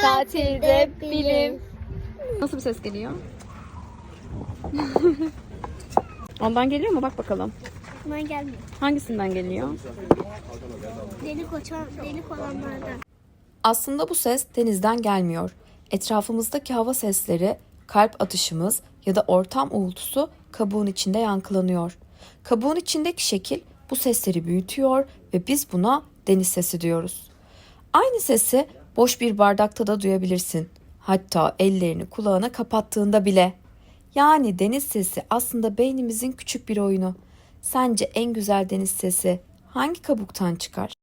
Tatilde bilim. Nasıl bir ses geliyor? Ondan geliyor mu? Bak bakalım. Bundan gelmiyor. Hangisinden geliyor? Delik olanlardan. Aslında bu ses denizden gelmiyor. Etrafımızdaki hava sesleri, kalp atışımız ya da ortam uğultusu kabuğun içinde yankılanıyor. Kabuğun içindeki şekil bu sesleri büyütüyor ve biz buna deniz sesi diyoruz. Aynı sesi boş bir bardakta da duyabilirsin. Hatta ellerini kulağına kapattığında bile. Yani deniz sesi aslında beynimizin küçük bir oyunu. Sence en güzel deniz sesi hangi kabuktan çıkar?